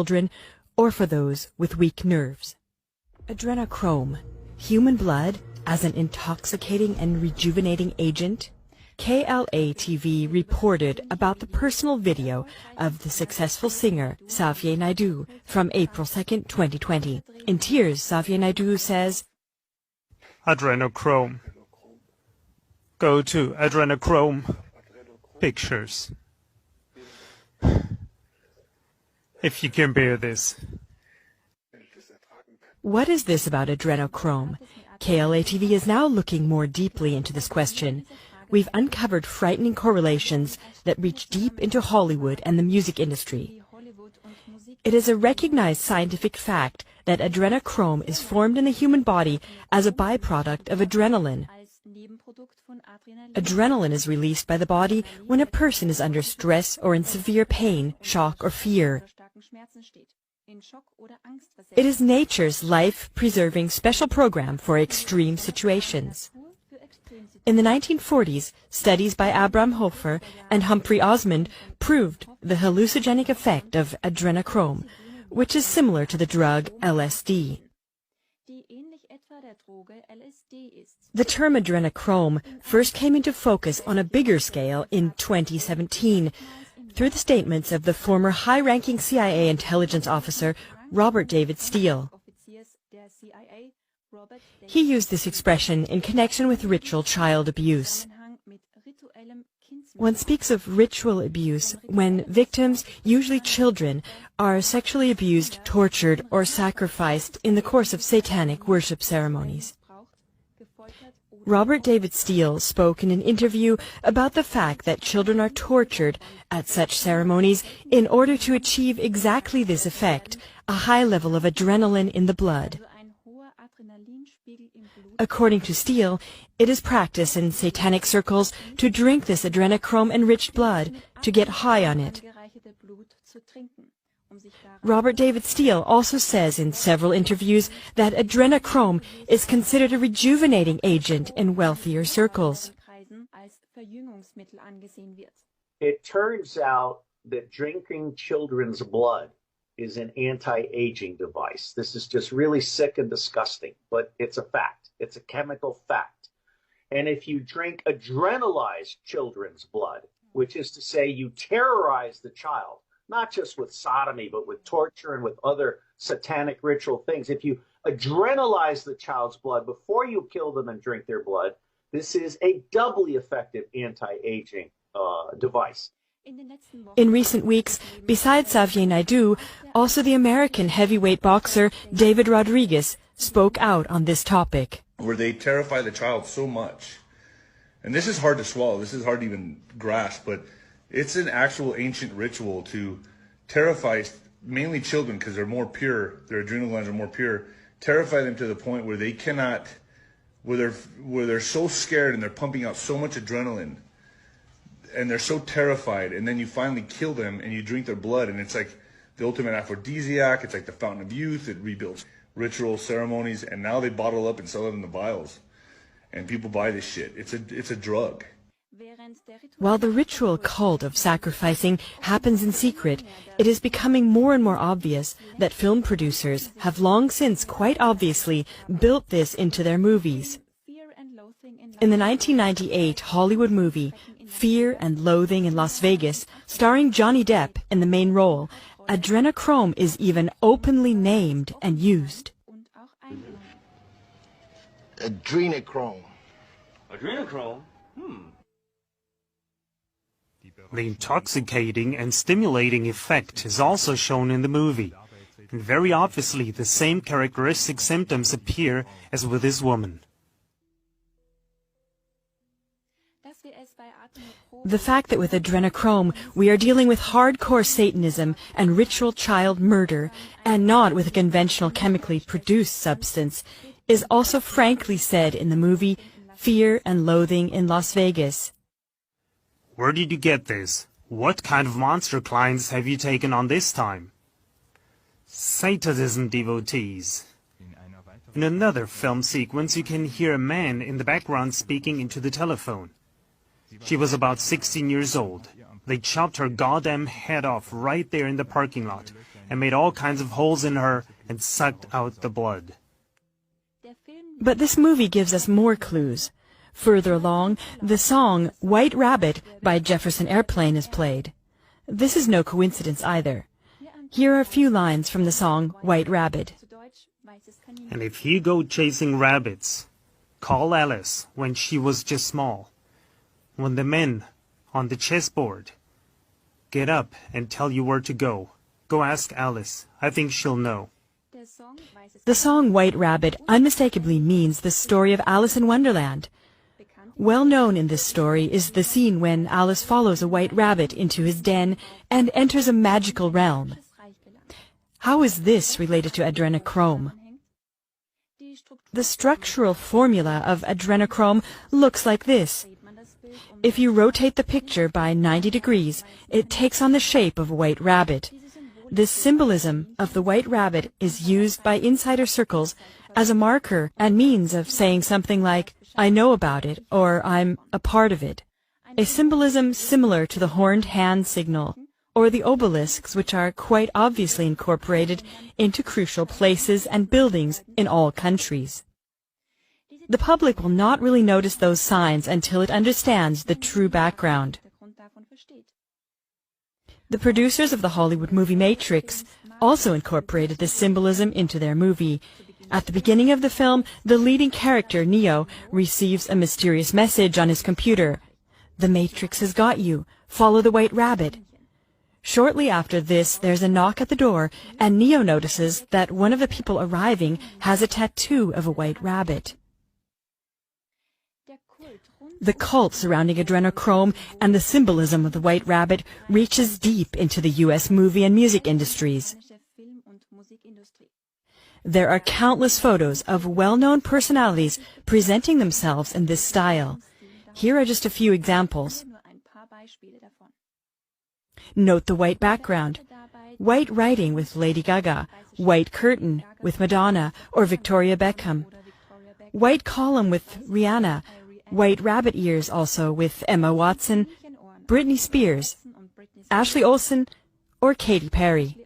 children or for those with weak nerves. Adrenochrome, human blood as an intoxicating and rejuvenating agent? KLA-TV reported about the personal video of the successful singer Xavier Naidoo from April 2nd, 2020. In tears, Xavier Naidoo says, Adrenochrome. Go to Adrenochrome Pictures. If you can bear this. What is this about adrenochrome? KLA-TV is now looking more deeply into this question. We've uncovered frightening correlations that reach deep into Hollywood and the music industry. It is a recognized scientific fact that adrenochrome is formed in the human body as a byproduct of adrenaline. Adrenaline is released by the body when a person is under stress or in severe pain, shock, or fear. It is nature's life-preserving special program for extreme situations. In the 1940s, studies by Abraham Hoffer and Humphrey Osmond proved the hallucinogenic effect of adrenochrome, which is similar to the drug LSD. The term adrenochrome first came into focus on a bigger scale in 2017 through the statements of the former high-ranking CIA intelligence officer Robert David Steele. He used this expression in connection with ritual child abuse. One speaks of ritual abuse when victims, usually children, are sexually abused, tortured, or sacrificed in the course of satanic worship ceremonies. Robert David Steele spoke in an interview about the fact that children are tortured at such ceremonies in order to achieve exactly this effect, a high level of adrenaline in the blood. According to Steele, it is practice in satanic circles to drink this adrenochrome-enriched blood to get high on it. Robert David Steele also says in several interviews that adrenochrome is considered a rejuvenating agent in wealthier circles. It turns out that drinking children's blood is an anti-aging device. This is just really sick and disgusting, but it's a fact. It's a chemical fact. And if you drink adrenalized children's blood, which is to say you terrorize the child, not just with sodomy, but with torture and with other satanic ritual things. If you adrenalize the child's blood before you kill them and drink their blood, this is a doubly effective anti-aging device. In recent weeks, besides Xavier Naidoo, also the American heavyweight boxer David Rodriguez spoke out on this topic. Where they terrify the child so much. And this is hard to swallow, this is hard to even grasp, but it's an actual ancient ritual to terrify mainly children because they're more pure, their adrenal glands are more pure, terrify them to the point where they cannot, where they're so scared and they're pumping out so much adrenaline and they're so terrified, and then you finally kill them and you drink their blood, and it's like the ultimate aphrodisiac, it's like the fountain of youth, it rebuilds ritual ceremonies, and now they bottle up and sell it in the vials. And people buy this shit. It's a drug. While the ritual cult of sacrificing happens in secret, it is becoming more and more obvious that film producers have long since quite obviously built this into their movies. In the 1998 Hollywood movie Fear and Loathing in Las Vegas, starring Johnny Depp in the main role, adrenochrome is even openly named and used. Adrenochrome. Adrenochrome? The intoxicating and stimulating effect is also shown in the movie, and very obviously the same characteristic symptoms appear as with this woman. The fact that with adrenochrome we are dealing with hardcore Satanism and ritual child murder, and not with a conventional chemically produced substance, is also frankly said in the movie Fear and Loathing in Las Vegas. Where did you get this? What kind of monster clients have you taken on this time? Satanism devotees. In another film sequence, you can hear a man in the background speaking into the telephone. She was about 16 years old. They chopped her goddamn head off right there in the parking lot, and made all kinds of holes in her and sucked out the blood. But this movie gives us more clues. Further along, the song White Rabbit by Jefferson Airplane is played. This is no coincidence either. Here are a few lines from the song White Rabbit. And if you go chasing rabbits, call Alice when she was just small. When the men on the chessboard get up and tell you where to go, go ask Alice. I think she'll know. The song White Rabbit unmistakably means the story of Alice in Wonderland. Well known in this story is the scene when Alice follows a white rabbit into his den and enters a magical realm. How is this related to adrenochrome? The structural formula of adrenochrome looks like this. If you rotate the picture by 90 degrees, it takes on the shape of a white rabbit. This symbolism of the white rabbit is used by insider circles as a marker and means of saying something like, I know about it, or I'm a part of it. A symbolism similar to the horned hand signal, or the obelisks, which are quite obviously incorporated into crucial places and buildings in all countries. The public will not really notice those signs until it understands the true background. The producers of the Hollywood movie Matrix also incorporated this symbolism into their movie. At the beginning of the film, the leading character, Neo, receives a mysterious message on his computer. The Matrix has got you. Follow the white rabbit. Shortly after this, there's a knock at the door, and Neo notices that one of the people arriving has a tattoo of a white rabbit. The cult surrounding adrenochrome and the symbolism of the white rabbit reaches deep into the U.S. movie and music industries. There are countless photos of well-known personalities presenting themselves in this style. Here are just a few examples. Note the white background. White writing with Lady Gaga, white curtain with Madonna or Victoria Beckham. White column with Rihanna, white rabbit ears also with Emma Watson, Britney Spears, Ashley Olsen, or Katy Perry.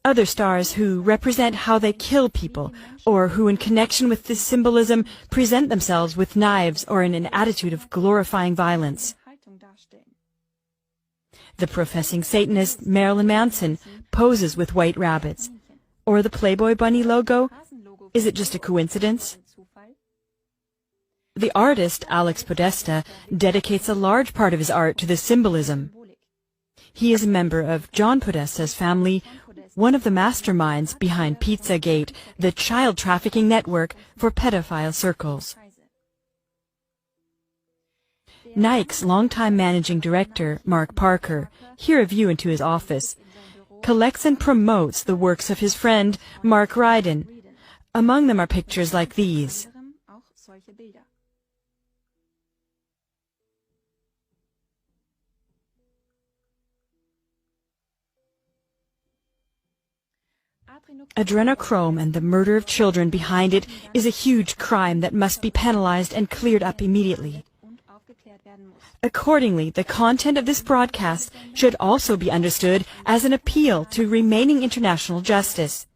Other stars who represent how they kill people, or who in connection with this symbolism present themselves with knives or in an attitude of glorifying violence. The professing Satanist Marilyn Manson poses with white rabbits. Or the Playboy Bunny logo? Is it just a coincidence? The artist Alex Podesta dedicates a large part of his art to this symbolism. He is a member of John Podesta's family, one of the masterminds behind Pizzagate, the child trafficking network for pedophile circles. Nike's longtime managing director, Mark Parker, here a view into his office, collects and promotes the works of his friend, Mark Ryden. Among them are pictures like these. Adrenochrome and the murder of children behind it is a huge crime that must be penalized and cleared up immediately. Accordingly, the content of this broadcast should also be understood as an appeal to remaining international justice.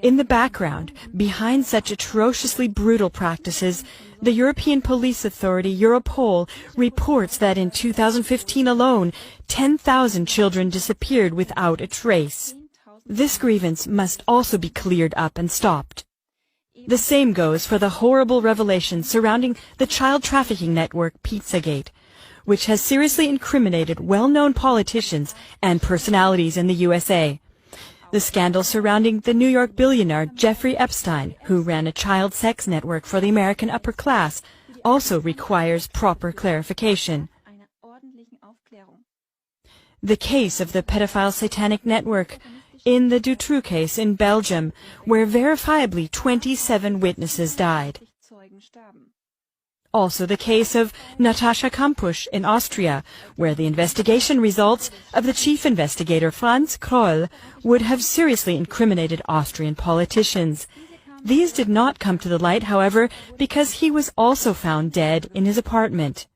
In the background, behind such atrociously brutal practices, the European Police Authority, Europol, reports that in 2015 alone, 10,000 children disappeared without a trace. This grievance must also be cleared up and stopped. The same goes for the horrible revelations surrounding the child trafficking network Pizzagate, which has seriously incriminated well-known politicians and personalities in the USA. The scandal surrounding the New York billionaire Jeffrey Epstein, who ran a child sex network for the American upper class, also requires proper clarification. The case of the pedophile satanic network in the Dutroux case in Belgium, where verifiably 27 witnesses died. Also the case of Natascha Kampusch in Austria, where the investigation results of the chief investigator Franz Kroll would have seriously incriminated Austrian politicians. These did not come to the light, however, because he was also found dead in his apartment.